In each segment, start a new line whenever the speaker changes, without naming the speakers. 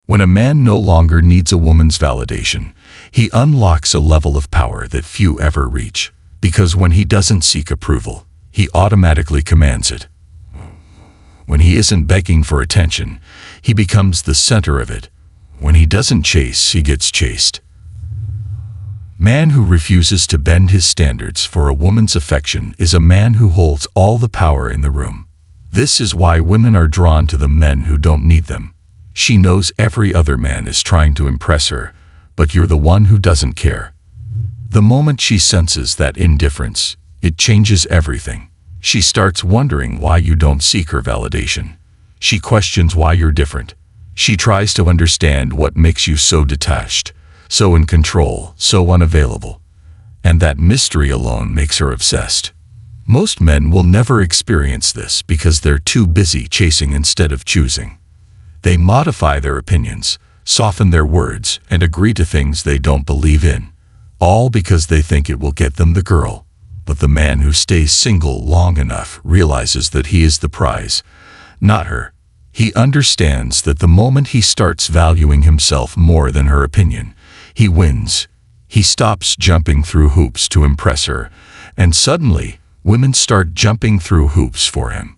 When a man no longer needs a woman's validation, he unlocks a level of power that few ever reach, because when he doesn't seek approval, he automatically commands it. When he isn't begging for attention, he becomes the center of it. When he doesn't chase, he gets chased. Man who refuses to bend his standards for a woman's affection is a man who holds all the power in the room. This is why women are drawn to the men who don't need them. She knows every other man is trying to impress her, but you're the one who doesn't care. The moment she senses that indifference, it changes everything. She starts wondering why you don't seek her validation. She questions why you're different. She tries to understand what makes you so detached, so in control, so unavailable. And that mystery alone makes her obsessed. Most men will never experience this because they're too busy chasing instead of choosing. They modify their opinions, soften their words, and agree to things they don't believe in, all because they think it will get them the girl. But the man who stays single long enough realizes that he is the prize, not her. He understands that the moment he starts valuing himself more than her opinion, he wins. He stops jumping through hoops to impress her, and suddenly, women start jumping through hoops for him.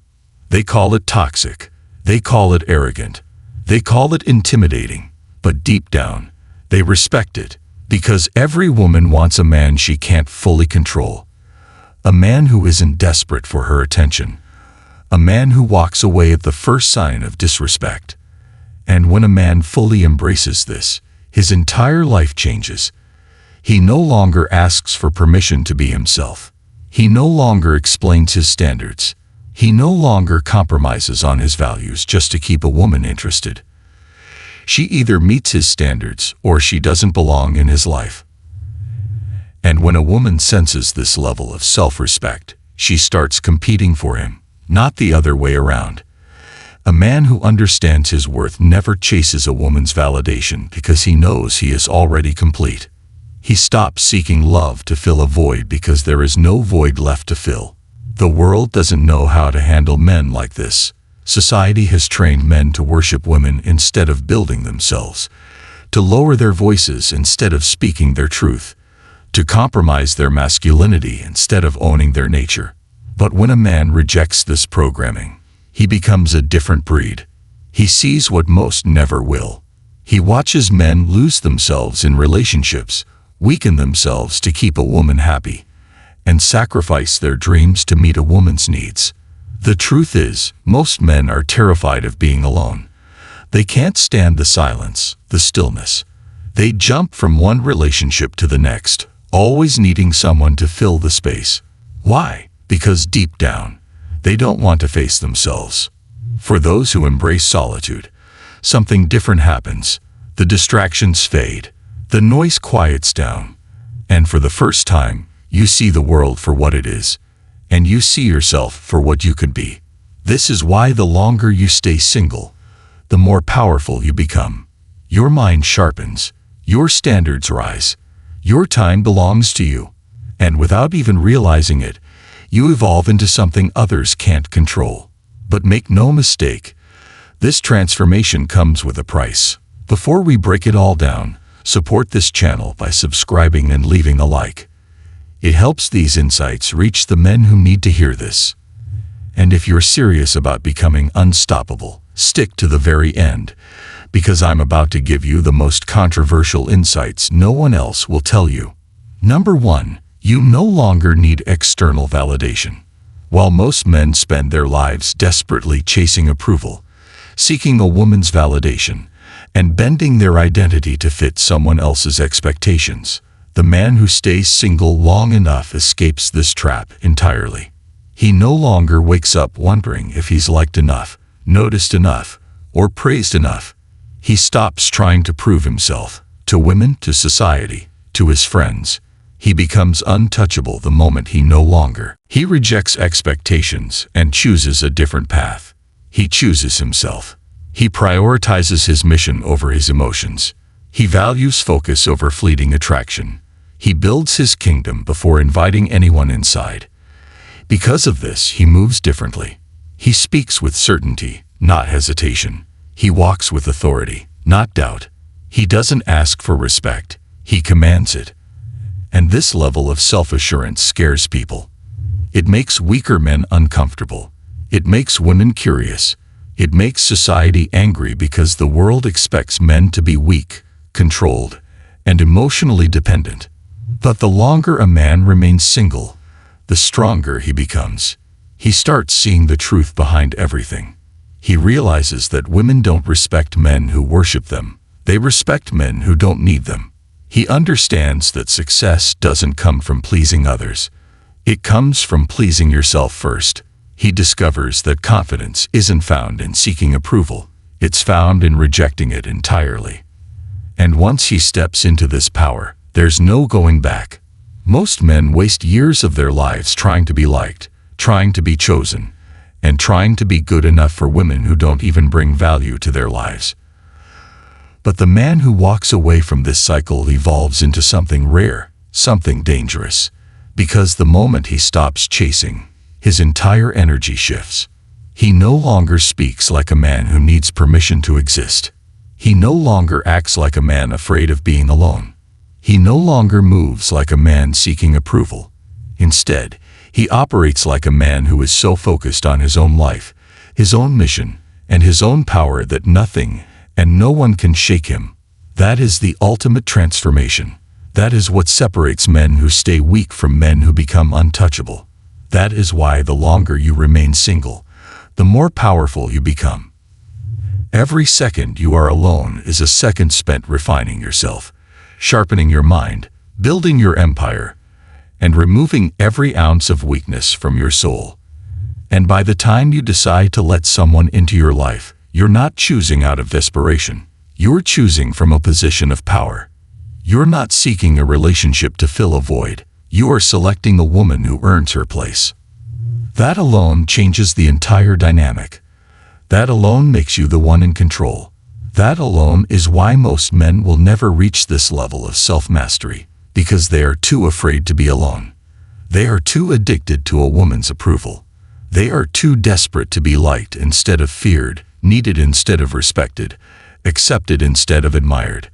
They call it toxic. They call it arrogant. They call it intimidating. But deep down, they respect it, because every woman wants a man she can't fully control. A man who isn't desperate for her attention. A man who walks away at the first sign of disrespect. And when a man fully embraces this, his entire life changes. He no longer asks for permission to be himself. He no longer explains his standards. He no longer compromises on his values just to keep a woman interested. She either meets his standards or she doesn't belong in his life. And when a woman senses this level of self-respect, she starts competing for him, not the other way around. A man who understands his worth never chases a woman's validation because he knows he is already complete. He stops seeking love to fill a void because there is no void left to fill. The world doesn't know how to handle men like this. Society has trained men to worship women instead of building themselves, to lower their voices instead of speaking their truth, to compromise their masculinity instead of owning their nature. But when a man rejects this programming, he becomes a different breed. He sees what most never will. He watches men lose themselves in relationships, weaken themselves to keep a woman happy, and sacrifice their dreams to meet a woman's needs. The truth is, most men are terrified of being alone. They can't stand the silence, the stillness. They jump from one relationship to the next, always needing someone to fill the space. Why? Because deep down, they don't want to face themselves. For those who embrace solitude, something different happens. The distractions fade. The noise quiets down. And for the first time, you see the world for what it is. And you see yourself for what you could be. This is why the longer you stay single, the more powerful you become. Your mind sharpens. Your standards rise. Your time belongs to you. And without even realizing it, you evolve into something others can't control. But make no mistake, this transformation comes with a price. Before we break it all down, support this channel by subscribing and leaving a like. It helps these insights reach the men who need to hear this. And if you're serious about becoming unstoppable, stick to the very end, because I'm about to give you the most controversial insights no one else will tell you. Number 1. You no longer need external validation. While most men spend their lives desperately chasing approval, seeking a woman's validation, and bending their identity to fit someone else's expectations, the man who stays single long enough escapes this trap entirely. He no longer wakes up wondering if he's liked enough, noticed enough, or praised enough. He stops trying to prove himself, to women, to society, to his friends. He becomes untouchable the moment he no longer. He rejects expectations and chooses a different path. He chooses himself. He prioritizes his mission over his emotions. He values focus over fleeting attraction. He builds his kingdom before inviting anyone inside. Because of this, he moves differently. He speaks with certainty, not hesitation. He walks with authority, not doubt. He doesn't ask for respect, he commands it. And this level of self-assurance scares people. It makes weaker men uncomfortable. It makes women curious. It makes society angry because the world expects men to be weak, controlled, and emotionally dependent. But the longer a man remains single, the stronger he becomes. He starts seeing the truth behind everything. He realizes that women don't respect men who worship them. They respect men who don't need them. He understands that success doesn't come from pleasing others. It comes from pleasing yourself first. He discovers that confidence isn't found in seeking approval. It's found in rejecting it entirely. And once he steps into this power, there's no going back. Most men waste years of their lives trying to be liked, trying to be chosen, and trying to be good enough for women who don't even bring value to their lives. But the man who walks away from this cycle evolves into something rare, something dangerous. Because the moment he stops chasing, his entire energy shifts. He no longer speaks like a man who needs permission to exist. He no longer acts like a man afraid of being alone. He no longer moves like a man seeking approval. Instead, he operates like a man who is so focused on his own life, his own mission, and his own power that nothing and no one can shake him. That is the ultimate transformation. That is what separates men who stay weak from men who become untouchable. That is why the longer you remain single, the more powerful you become. Every second you are alone is a second spent refining yourself, sharpening your mind, building your empire, and removing every ounce of weakness from your soul. And by the time you decide to let someone into your life, you're not choosing out of desperation. You're choosing from a position of power. You're not seeking a relationship to fill a void. You are selecting a woman who earns her place. That alone changes the entire dynamic. That alone makes you the one in control. That alone is why most men will never reach this level of self-mastery, because they are too afraid to be alone. They are too addicted to a woman's approval. They are too desperate to be liked instead of feared, needed instead of respected, accepted instead of admired.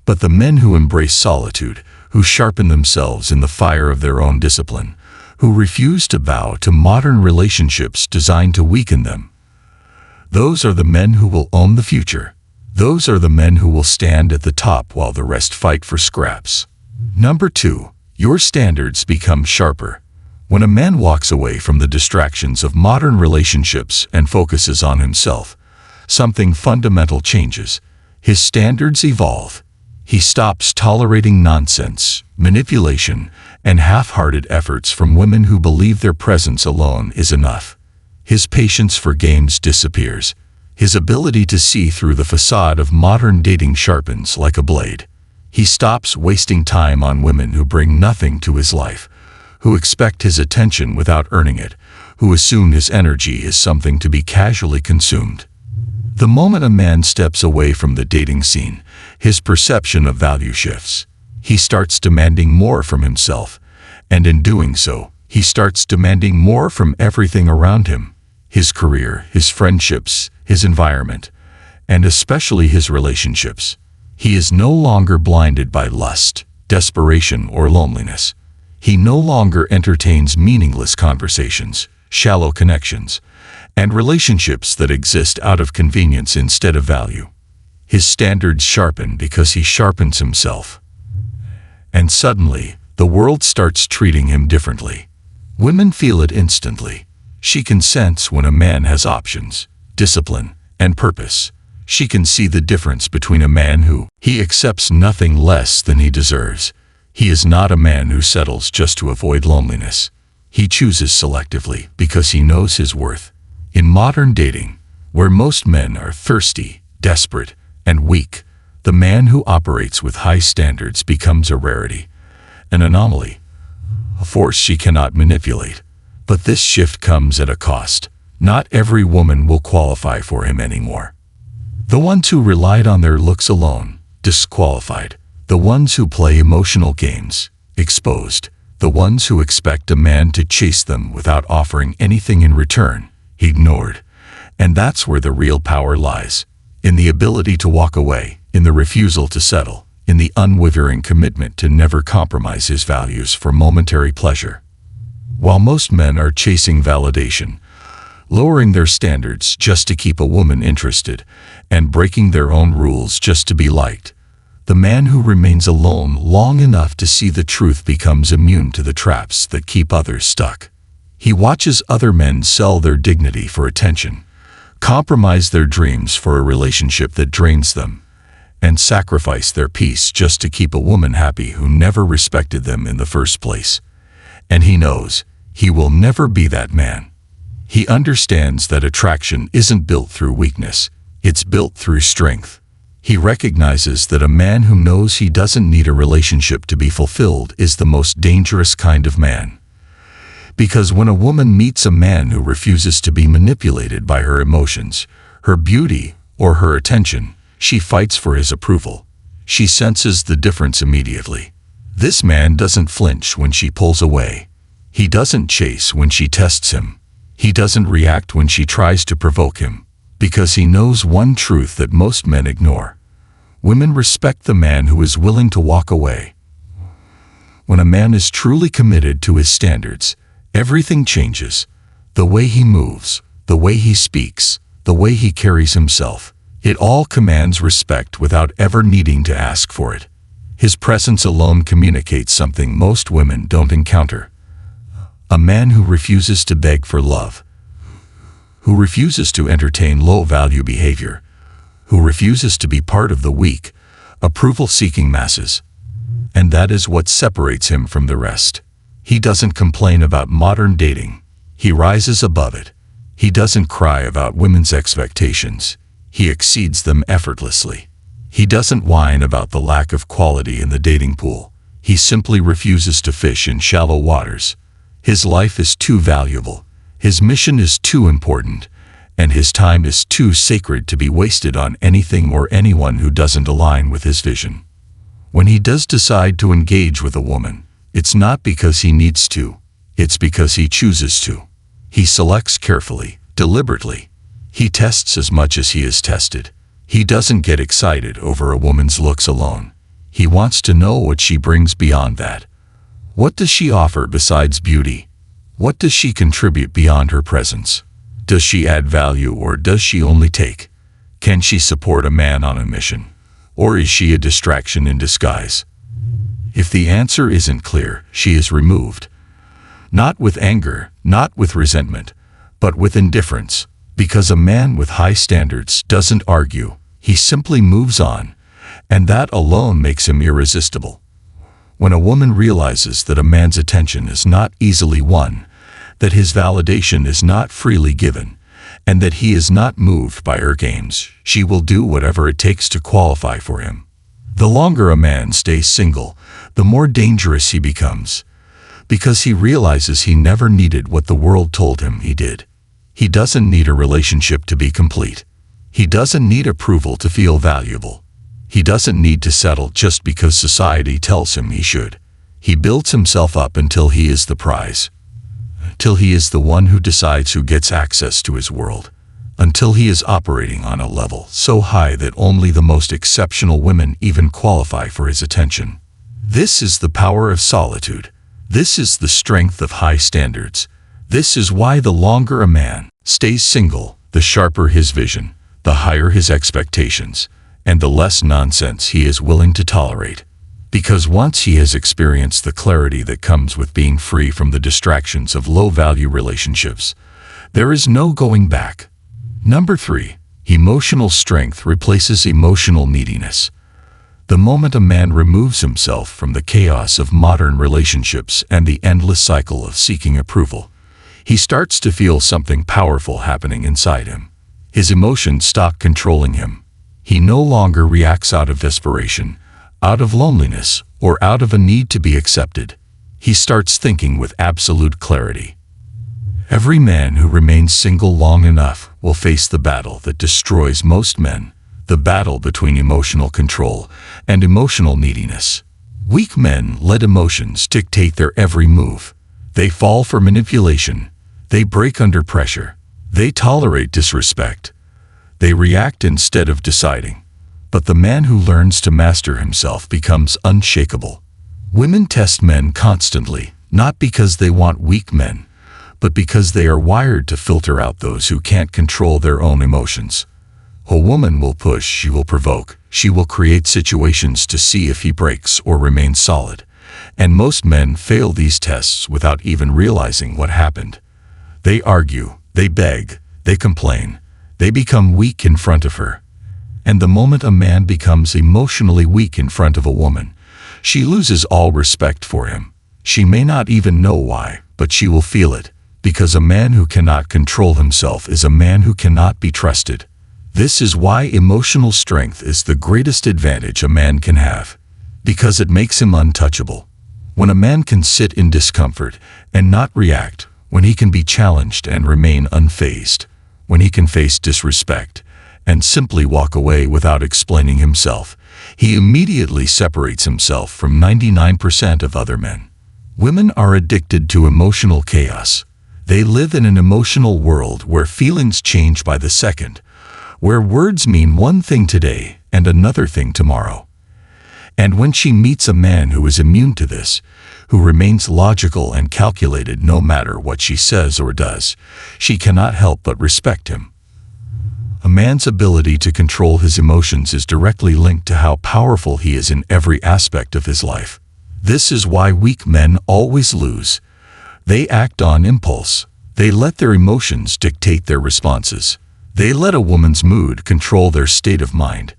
But the men who embrace solitude, who sharpen themselves in the fire of their own discipline, who refuse to bow to modern relationships designed to weaken them, those are the men who will own the future. Those are the men who will stand at the top while the rest fight for scraps. Number 2, your standards become sharper. When a man walks away from the distractions of modern relationships and focuses on himself, something fundamental changes. His standards evolve. He stops tolerating nonsense, manipulation, and half-hearted efforts from women who believe their presence alone is enough. His patience for games disappears. His ability to see through the facade of modern dating sharpens like a blade. He stops wasting time on women who bring nothing to his life, who expect his attention without earning it, who assume his energy is something to be casually consumed. The moment a man steps away from the dating scene, his perception of value shifts. He starts demanding more from himself, and in doing so, he starts demanding more from everything around him: his career, his friendships, his environment, and especially his relationships. He is no longer blinded by lust, desperation, or loneliness. He no longer entertains meaningless conversations, shallow connections, and relationships that exist out of convenience instead of value. His standards sharpen because he sharpens himself. And suddenly, the world starts treating him differently. Women feel it instantly. She can sense when a man has options, discipline, and purpose. She can see the difference between a man who he accepts nothing less than he deserves. He is not a man who settles just to avoid loneliness. He chooses selectively because he knows his worth. In modern dating, where most men are thirsty, desperate, and weak, the man who operates with high standards becomes a rarity, an anomaly, a force she cannot manipulate. But this shift comes at a cost. Not every woman will qualify for him anymore. The ones who relied on their looks alone, disqualified. The ones who play emotional games, exposed. The ones who expect a man to chase them without offering anything in return, ignored. And that's where the real power lies. in the ability to walk away, in the refusal to settle, in the unwavering commitment to never compromise his values for momentary pleasure. While most men are chasing validation, lowering their standards just to keep a woman interested, and breaking their own rules just to be liked, the man who remains alone long enough to see the truth becomes immune to the traps that keep others stuck. He watches other men sell their dignity for attention, compromise their dreams for a relationship that drains them, and sacrifice their peace just to keep a woman happy who never respected them in the first place. And he knows he will never be that man. He understands that attraction isn't built through weakness, it's built through strength. He recognizes that a man who knows he doesn't need a relationship to be fulfilled is the most dangerous kind of man. Because when a woman meets a man who refuses to be manipulated by her emotions, her beauty, or her attention, she fights for his approval. She senses the difference immediately. This man doesn't flinch when she pulls away. He doesn't chase when she tests him. He doesn't react when she tries to provoke him, because he knows one truth that most men ignore. Women respect the man who is willing to walk away. When a man is truly committed to his standards, everything changes. The way he moves, the way he speaks, the way he carries himself. It all commands respect without ever needing to ask for it. His presence alone communicates something most women don't encounter. A man who refuses to beg for love, who refuses to entertain low-value behavior, who refuses to be part of the weak, approval-seeking masses. And that is what separates him from the rest. He doesn't complain about modern dating. He rises above it. He doesn't cry about women's expectations. He exceeds them effortlessly. He doesn't whine about the lack of quality in the dating pool. He simply refuses to fish in shallow waters. His life is too valuable. His mission is too important. And his time is too sacred to be wasted on anything or anyone who doesn't align with his vision. When he does decide to engage with a woman, it's not because he needs to. It's because he chooses to. He selects carefully, deliberately. He tests as much as he is tested. He doesn't get excited over a woman's looks alone. He wants to know what she brings beyond that. What does she offer besides beauty? What does she contribute beyond her presence? Does she add value or does she only take? Can she support a man on a mission? Or is she a distraction in disguise? If the answer isn't clear, she is removed. Not with anger, not with resentment, but with indifference. Because a man with high standards doesn't argue, he simply moves on, and that alone makes him irresistible. When a woman realizes that a man's attention is not easily won, that his validation is not freely given, and that he is not moved by her games, she will do whatever it takes to qualify for him. The longer a man stays single, the more dangerous he becomes, because he realizes he never needed what the world told him he did. He doesn't need a relationship to be complete. He doesn't need approval to feel valuable. He doesn't need to settle just because society tells him he should. He builds himself up until he is the prize. Till he is the one who decides who gets access to his world. Until he is operating on a level so high that only the most exceptional women even qualify for his attention. This is the power of solitude. This is the strength of high standards. This is why the longer a man stays single, the sharper his vision, the higher his expectations, and the less nonsense he is willing to tolerate. Because once he has experienced the clarity that comes with being free from the distractions of low-value relationships, there is no going back. Number 3. Emotional strength replaces emotional neediness. The moment a man removes himself from the chaos of modern relationships and the endless cycle of seeking approval, he starts to feel something powerful happening inside him. His emotions stop controlling him. He no longer reacts out of desperation, out of loneliness, or out of a need to be accepted. He starts thinking with absolute clarity. Every man who remains single long enough will face the battle that destroys most men, the battle between emotional control and emotional neediness. Weak men let emotions dictate their every move. They fall for manipulation. They break under pressure. They tolerate disrespect. They react instead of deciding. But the man who learns to master himself becomes unshakable. Women test men constantly, not because they want weak men, but because they are wired to filter out those who can't control their own emotions. A woman will push, she will provoke, she will create situations to see if he breaks or remains solid. And most men fail these tests without even realizing what happened. They argue, they beg, they complain, they become weak in front of her. And the moment a man becomes emotionally weak in front of a woman, she loses all respect for him. She may not even know why, but she will feel it, because a man who cannot control himself is a man who cannot be trusted. This is why emotional strength is the greatest advantage a man can have, because it makes him untouchable. When a man can sit in discomfort and not react, when he can be challenged and remain unfazed, when he can face disrespect and simply walk away without explaining himself, he immediately separates himself from 99% of other men. Women are addicted to emotional chaos. They live in an emotional world where feelings change by the second, where words mean one thing today and another thing tomorrow. And when she meets a man who is immune to this, who remains logical and calculated no matter what she says or does, she cannot help but respect him. A man's ability to control his emotions is directly linked to how powerful he is in every aspect of his life. This is why weak men always lose. They act on impulse. They let their emotions dictate their responses. They let a woman's mood control their state of mind.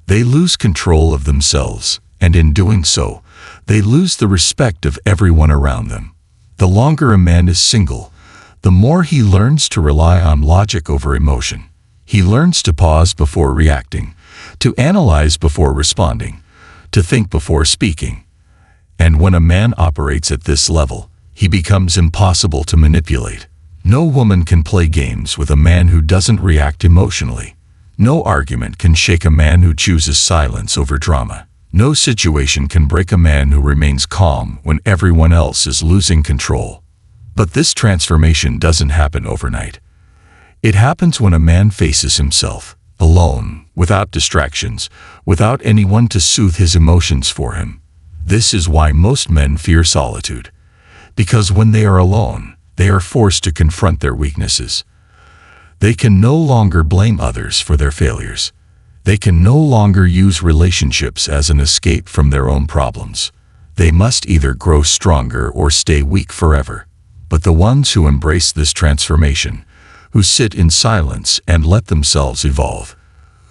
They lose control of themselves, and in doing so, they lose the respect of everyone around them. The longer a man is single, the more he learns to rely on logic over emotion. He learns to pause before reacting, to analyze before responding, to think before speaking. And when a man operates at this level, he becomes impossible to manipulate. No woman can play games with a man who doesn't react emotionally. No argument can shake a man who chooses silence over drama. No situation can break a man who remains calm when everyone else is losing control. But this transformation doesn't happen overnight. It happens when a man faces himself, alone, without distractions, without anyone to soothe his emotions for him. This is why most men fear solitude. Because when they are alone, they are forced to confront their weaknesses. They can no longer blame others for their failures. They can no longer use relationships as an escape from their own problems. They must either grow stronger or stay weak forever. But the ones who embrace this transformation, who sit in silence and let themselves evolve,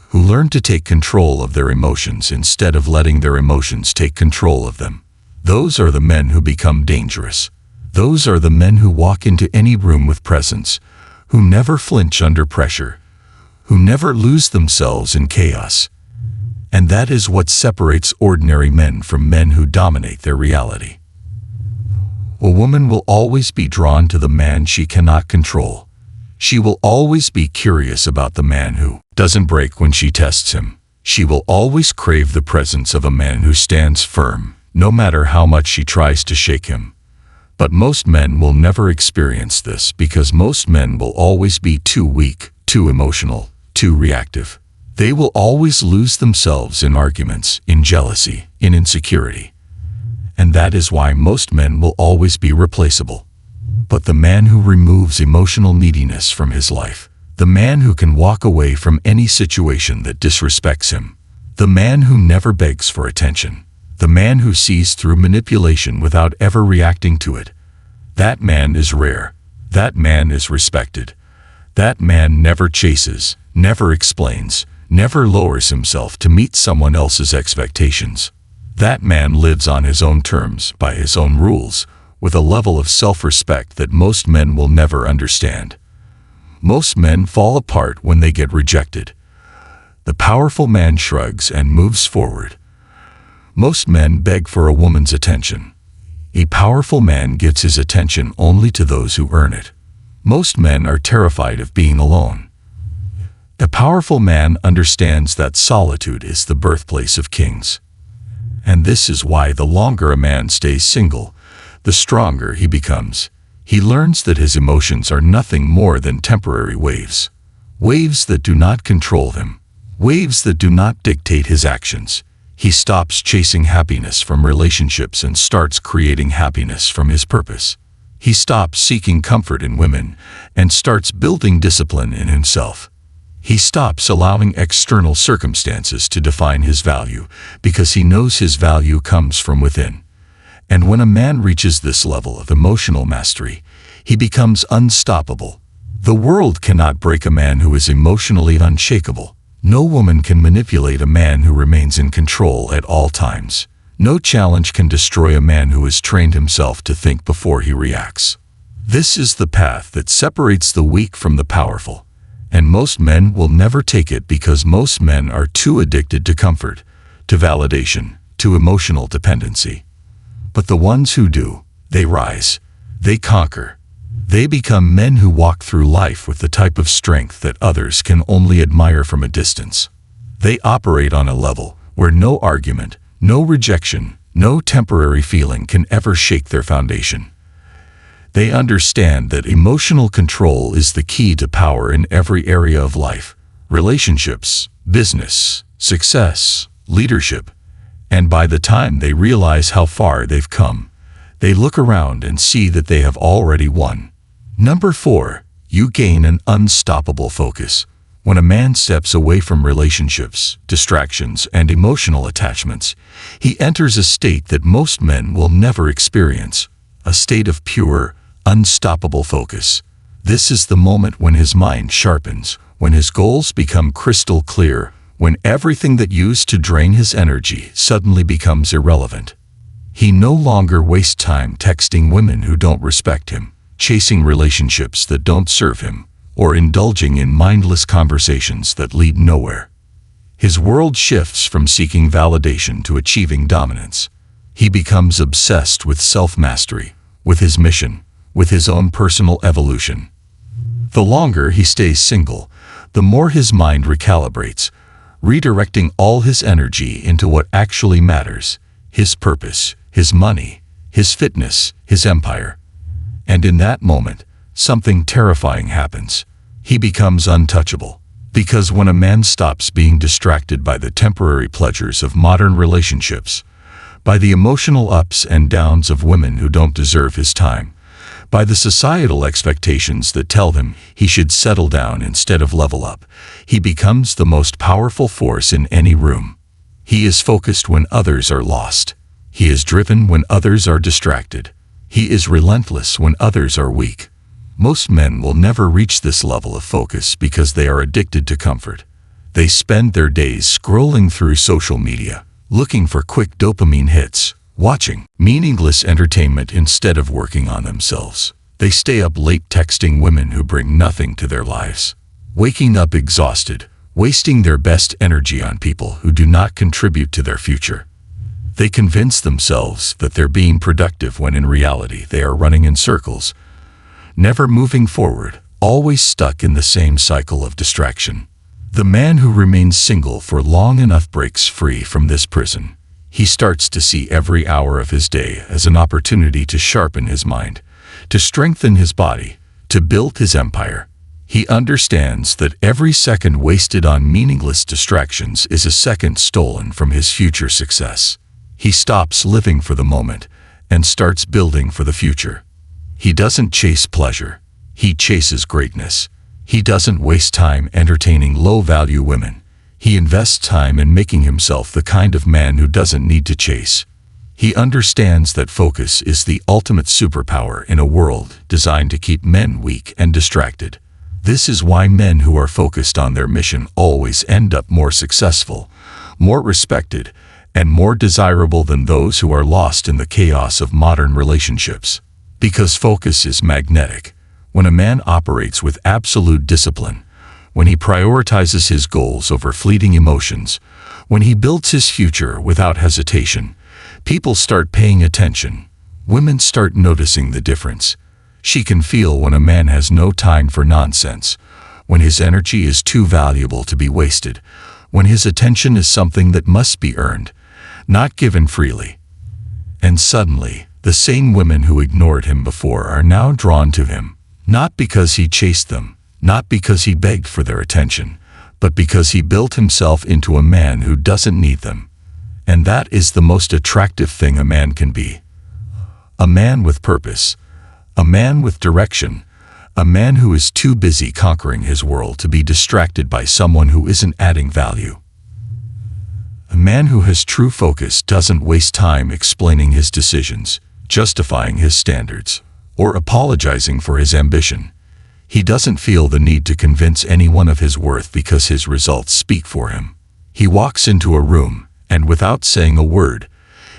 who learn to take control of their emotions instead of letting their emotions take control of them, those are the men who become dangerous. Those are the men who walk into any room with presence, who never flinch under pressure, who never lose themselves in chaos. And that is what separates ordinary men from men who dominate their reality. A woman will always be drawn to the man she cannot control. She will always be curious about the man who doesn't break when she tests him. She will always crave the presence of a man who stands firm, no matter how much she tries to shake him. But most men will never experience this because most men will always be too weak, too emotional, too reactive. They will always lose themselves in arguments, in jealousy, in insecurity. And that is why most men will always be replaceable. But the man who removes emotional neediness from his life, the man who can walk away from any situation that disrespects him, the man who never begs for attention, the man who sees through manipulation without ever reacting to it, that man is rare. That man is respected. That man never chases, never explains, never lowers himself to meet someone else's expectations. That man lives on his own terms, by his own rules, with a level of self-respect that most men will never understand. Most men fall apart when they get rejected. The powerful man shrugs and moves forward. Most men beg for a woman's attention. A powerful man gives his attention only to those who earn it. Most men are terrified of being alone. A powerful man understands that solitude is the birthplace of kings. And this is why the longer a man stays single, the stronger he becomes. He learns that his emotions are nothing more than temporary waves. waves that do not control him, waves that do not dictate his actions. He stops chasing happiness from relationships and starts creating happiness from his purpose. He stops seeking comfort in women and starts building discipline in himself. He stops allowing external circumstances to define his value because he knows his value comes from within. And when a man reaches this level of emotional mastery, he becomes unstoppable. The world cannot break a man who is emotionally unshakable. No woman can manipulate a man who remains in control at all times. No challenge can destroy a man who has trained himself to think before he reacts. This is the path that separates the weak from the powerful. And most men will never take it because most men are too addicted to comfort, to validation, to emotional dependency. But the ones who do, they rise, they conquer. They become men who walk through life with the type of strength that others can only admire from a distance. They operate on a level where no argument, no rejection, no temporary feeling can ever shake their foundation. They understand that emotional control is the key to power in every area of life: relationships, business, success, leadership. And by the time they realize how far they've come, they look around and see that they have already won. Number 4, you gain an unstoppable focus. When a man steps away from relationships, distractions, and emotional attachments, he enters a state that most men will never experience, a state of pure, unstoppable focus. This is the moment when his mind sharpens, when his goals become crystal clear, when everything that used to drain his energy suddenly becomes irrelevant. He no longer wastes time texting women who don't respect him, chasing relationships that don't serve him, or indulging in mindless conversations that lead nowhere. His world shifts from seeking validation to achieving dominance. He becomes obsessed with self-mastery, with his mission, with his own personal evolution. The longer he stays single, the more his mind recalibrates, redirecting all his energy into what actually matters: his purpose, his money, his fitness, his empire. And in that moment, something terrifying happens. He becomes untouchable. Because when a man stops being distracted by the temporary pleasures of modern relationships, by the emotional ups and downs of women who don't deserve his time, by the societal expectations that tell him he should settle down instead of level up, he becomes the most powerful force in any room. He is focused when others are lost. He is driven when others are distracted. He is relentless when others are weak. Most men will never reach this level of focus because they are addicted to comfort. They spend their days scrolling through social media, looking for quick dopamine hits, watching meaningless entertainment instead of working on themselves. They stay up late texting women who bring nothing to their lives, waking up exhausted, wasting their best energy on people who do not contribute to their future. They convince themselves that they're being productive when in reality they are running in circles, never moving forward, always stuck in the same cycle of distraction. The man who remains single for long enough breaks free from this prison. He starts to see every hour of his day as an opportunity to sharpen his mind, to strengthen his body, to build his empire. He understands that every second wasted on meaningless distractions is a second stolen from his future success. He stops living for the moment and starts building for the future. He doesn't chase pleasure. He chases greatness. He doesn't waste time entertaining low-value women. He invests time in making himself the kind of man who doesn't need to chase. He understands that focus is the ultimate superpower in a world designed to keep men weak and distracted. This is why men who are focused on their mission always end up more successful, more respected, and more desirable than those who are lost in the chaos of modern relationships. Because focus is magnetic. When a man operates with absolute discipline, when he prioritizes his goals over fleeting emotions, when he builds his future without hesitation, people start paying attention. Women start noticing the difference. She can feel when a man has no time for nonsense, when his energy is too valuable to be wasted, when his attention is something that must be earned, not given freely. And suddenly, the same women who ignored him before are now drawn to him, not because he chased them, not because he begged for their attention, but because he built himself into a man who doesn't need them. And that is the most attractive thing a man can be. A man with purpose, a man with direction, a man who is too busy conquering his world to be distracted by someone who isn't adding value. A man who has true focus doesn't waste time explaining his decisions, justifying his standards, or apologizing for his ambition. He doesn't feel the need to convince anyone of his worth because his results speak for him. He walks into a room, and without saying a word,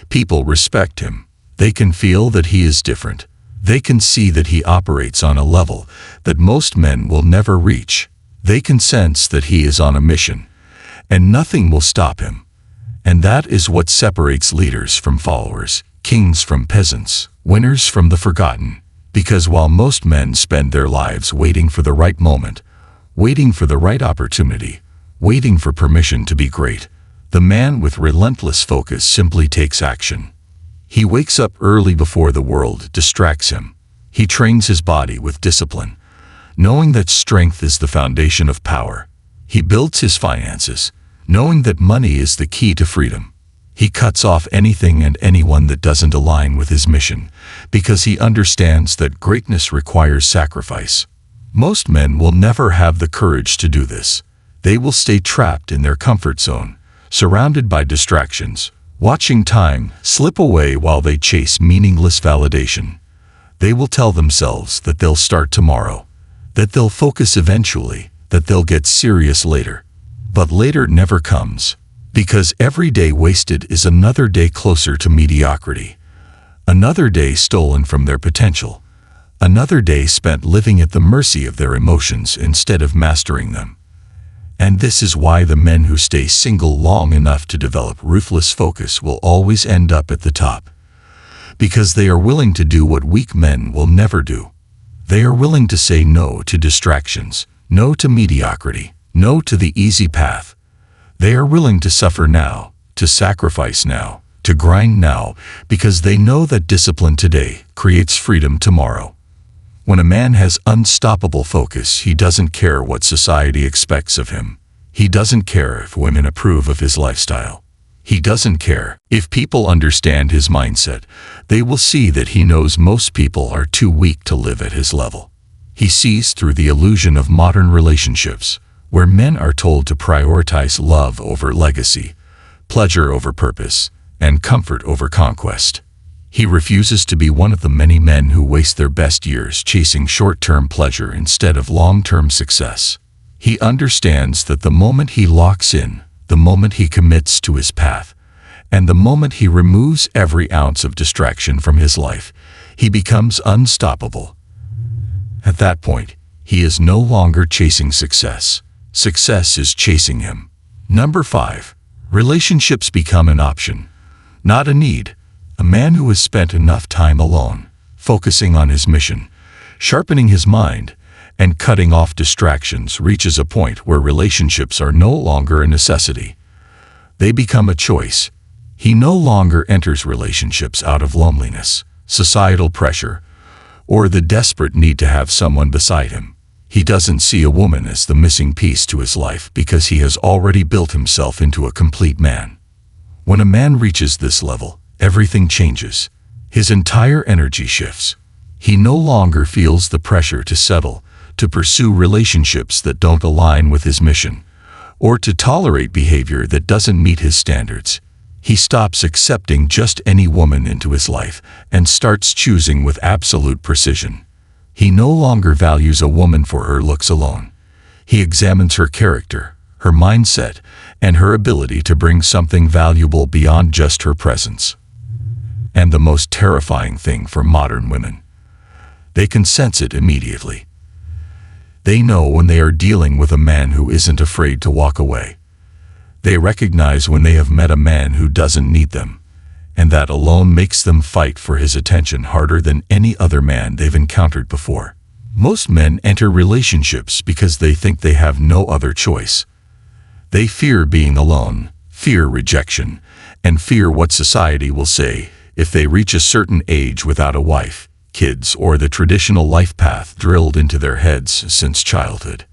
people respect him. They can feel that he is different. They can see that he operates on a level that most men will never reach. They can sense that he is on a mission, and nothing will stop him. And that is what separates leaders from followers, kings from peasants, winners from the forgotten. Because while most men spend their lives waiting for the right moment, waiting for the right opportunity, waiting for permission to be great, the man with relentless focus simply takes action. He wakes up early before the world distracts him. He trains his body with discipline, knowing that strength is the foundation of power. He builds his finances, knowing that money is the key to freedom. He cuts off anything and anyone that doesn't align with his mission, because he understands that greatness requires sacrifice. Most men will never have the courage to do this. They will stay trapped in their comfort zone, surrounded by distractions, watching time slip away while they chase meaningless validation. They will tell themselves that they'll start tomorrow, that they'll focus eventually, that they'll get serious later. But later never comes. Because every day wasted is another day closer to mediocrity, another day stolen from their potential, another day spent living at the mercy of their emotions instead of mastering them. And this is why the men who stay single long enough to develop ruthless focus will always end up at the top. Because they are willing to do what weak men will never do. They are willing to say no to distractions, no to mediocrity, no to the easy path. They are willing to suffer now, to sacrifice now, to grind now, because they know that discipline today creates freedom tomorrow. When a man has unstoppable focus, he doesn't care what society expects of him. He doesn't care if women approve of his lifestyle. He doesn't care if people understand his mindset. They will see that he knows most people are too weak to live at his level. He sees through the illusion of modern relationships, where men are told to prioritize love over legacy, pleasure over purpose, and comfort over conquest. He refuses to be one of the many men who waste their best years chasing short-term pleasure instead of long-term success. He understands that the moment he locks in, the moment he commits to his path, and the moment he removes every ounce of distraction from his life, he becomes unstoppable. At that point, he is no longer chasing success. Success is chasing him. Number 5. Relationships become an option, not a need. A man who has spent enough time alone, focusing on his mission, sharpening his mind, and cutting off distractions reaches a point where relationships are no longer a necessity. They become a choice. He no longer enters relationships out of loneliness, societal pressure, or the desperate need to have someone beside him. He doesn't see a woman as the missing piece to his life because he has already built himself into a complete man. When a man reaches this level, everything changes. His entire energy shifts. He no longer feels the pressure to settle, to pursue relationships that don't align with his mission, or to tolerate behavior that doesn't meet his standards. He stops accepting just any woman into his life and starts choosing with absolute precision. He no longer values a woman for her looks alone. He examines her character, her mindset, and her ability to bring something valuable beyond just her presence. And the most terrifying thing for modern women, they can sense it immediately. They know when they are dealing with a man who isn't afraid to walk away. They recognize when they have met a man who doesn't need them, and that alone makes them fight for his attention harder than any other man they've encountered before. Most men enter relationships because they think they have no other choice. They fear being alone, fear rejection, and fear what society will say if they reach a certain age without a wife, kids, or the traditional life path drilled into their heads since childhood.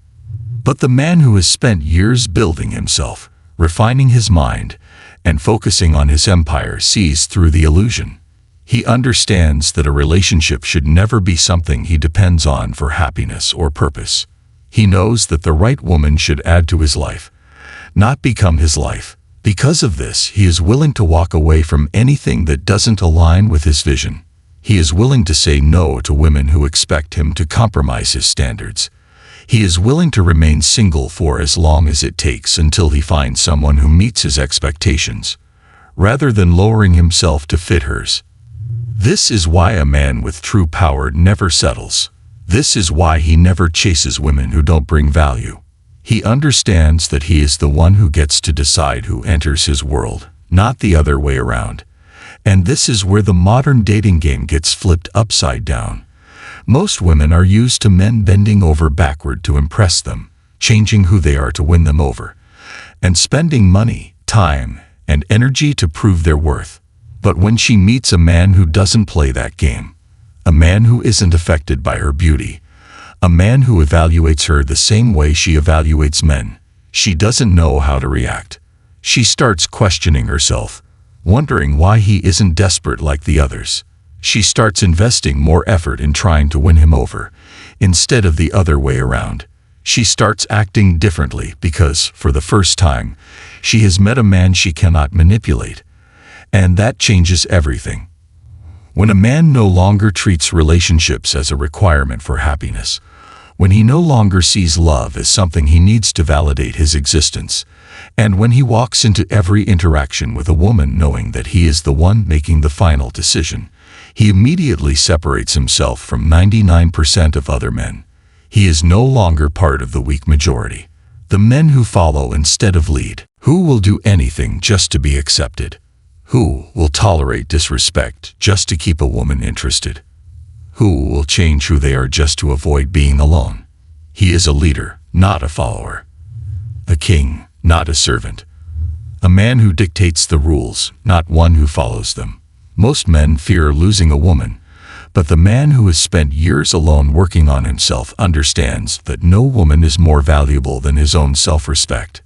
But the man who has spent years building himself, refining his mind, and focusing on his empire sees through the illusion. He understands that a relationship should never be something he depends on for happiness or purpose. He knows that the right woman should add to his life, not become his life. Because of this, he is willing to walk away from anything that doesn't align with his vision. He is willing to say no to women who expect him to compromise his standards. He is willing to remain single for as long as it takes until he finds someone who meets his expectations, rather than lowering himself to fit hers. This is why a man with true power never settles. This is why he never chases women who don't bring value. He understands that he is the one who gets to decide who enters his world, not the other way around. And this is where the modern dating game gets flipped upside down. Most women are used to men bending over backward to impress them, changing who they are to win them over, and spending money, time, and energy to prove their worth. But when she meets a man who doesn't play that game, a man who isn't affected by her beauty, a man who evaluates her the same way she evaluates men, she doesn't know how to react. She starts questioning herself, wondering why he isn't desperate like the others. She starts investing more effort in trying to win him over, instead of the other way around. She starts acting differently because, for the first time, she has met a man she cannot manipulate. And that changes everything. When a man no longer treats relationships as a requirement for happiness, when he no longer sees love as something he needs to validate his existence, and when he walks into every interaction with a woman knowing that he is the one making the final decision, he immediately separates himself from 99% of other men. He is no longer part of the weak majority, the men who follow instead of lead, who will do anything just to be accepted, who will tolerate disrespect just to keep a woman interested, who will change who they are just to avoid being alone. He is a leader, not a follower, a king, not a servant, a man who dictates the rules, not one who follows them. Most men fear losing a woman, but the man who has spent years alone working on himself understands that no woman is more valuable than his own self-respect.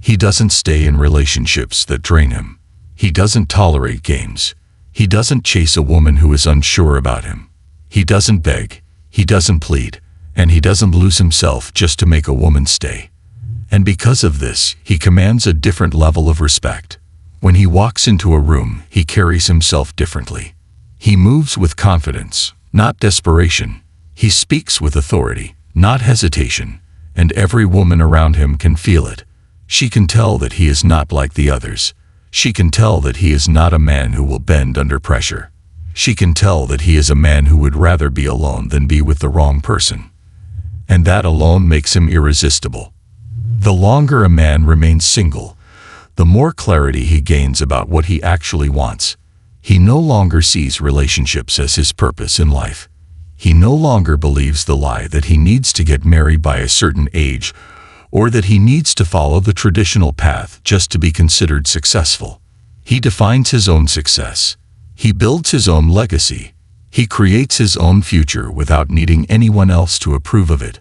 He doesn't stay in relationships that drain him. He doesn't tolerate games. He doesn't chase a woman who is unsure about him. He doesn't beg. He doesn't plead. And he doesn't lose himself just to make a woman stay. And because of this, he commands a different level of respect. When he walks into a room, he carries himself differently. He moves with confidence, not desperation. He speaks with authority, not hesitation. And every woman around him can feel it. She can tell that he is not like the others. She can tell that he is not a man who will bend under pressure. She can tell that he is a man who would rather be alone than be with the wrong person. And that alone makes him irresistible. The longer a man remains single, the more clarity he gains about what he actually wants. He no longer sees relationships as his purpose in life. He no longer believes the lie that he needs to get married by a certain age, or that he needs to follow the traditional path just to be considered successful. He defines his own success. He builds his own legacy. He creates his own future without needing anyone else to approve of it.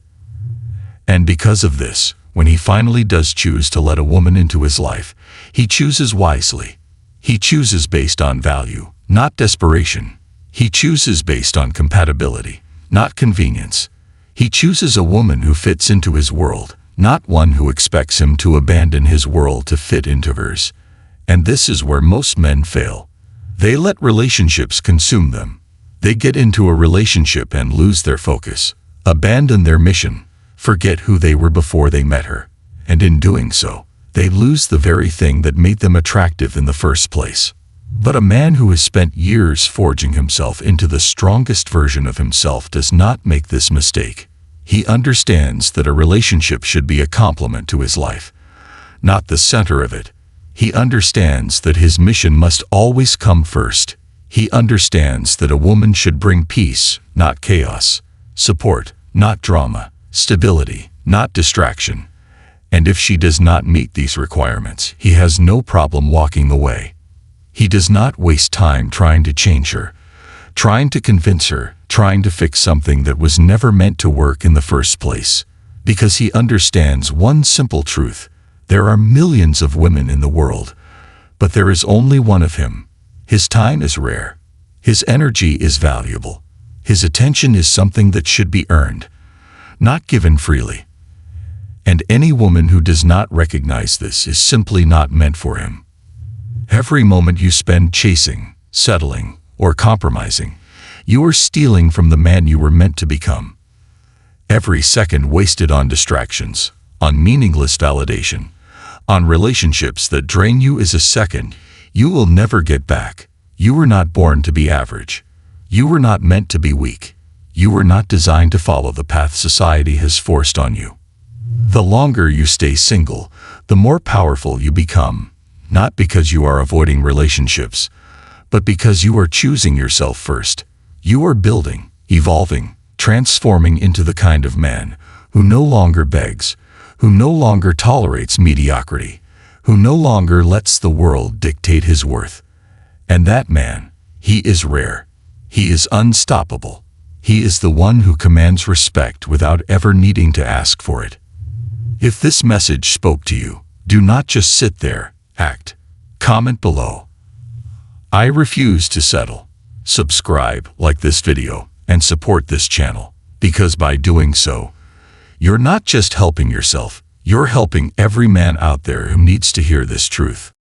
And because of this, when he finally does choose to let a woman into his life, he chooses wisely. He chooses based on value, not desperation. He chooses based on compatibility, not convenience. He chooses a woman who fits into his world, not one who expects him to abandon his world to fit into hers. And this is where most men fail. They let relationships consume them. They get into a relationship and lose their focus, abandon their mission, forget who they were before they met her. And in doing so, they lose the very thing that made them attractive in the first place. But a man who has spent years forging himself into the strongest version of himself does not make this mistake. He understands that a relationship should be a complement to his life, not the center of it. He understands that his mission must always come first. He understands that a woman should bring peace, not chaos, support, not drama, stability, not distraction. And if she does not meet these requirements, he has no problem walking away. He does not waste time trying to change her, trying to convince her, trying to fix something that was never meant to work in the first place. Because he understands one simple truth: there are millions of women in the world, but there is only one of him. His time is rare. His energy is valuable. His attention is something that should be earned, not given freely. And any woman who does not recognize this is simply not meant for him. Every moment you spend chasing, settling, or compromising, you are stealing from the man you were meant to become. Every second wasted on distractions, on meaningless validation, on relationships that drain you is a second you will never get back. You were not born to be average. You were not meant to be weak. You were not designed to follow the path society has forced on you. The longer you stay single, the more powerful you become, not because you are avoiding relationships, but because you are choosing yourself first. You are building, evolving, transforming into the kind of man who no longer begs, who no longer tolerates mediocrity, who no longer lets the world dictate his worth. And that man, he is rare. He is unstoppable. He is the one who commands respect without ever needing to ask for it. If this message spoke to you, do not just sit there, act. Comment below. I refuse to settle. Subscribe, like this video, and support this channel, because by doing so, you're not just helping yourself, you're helping every man out there who needs to hear this truth.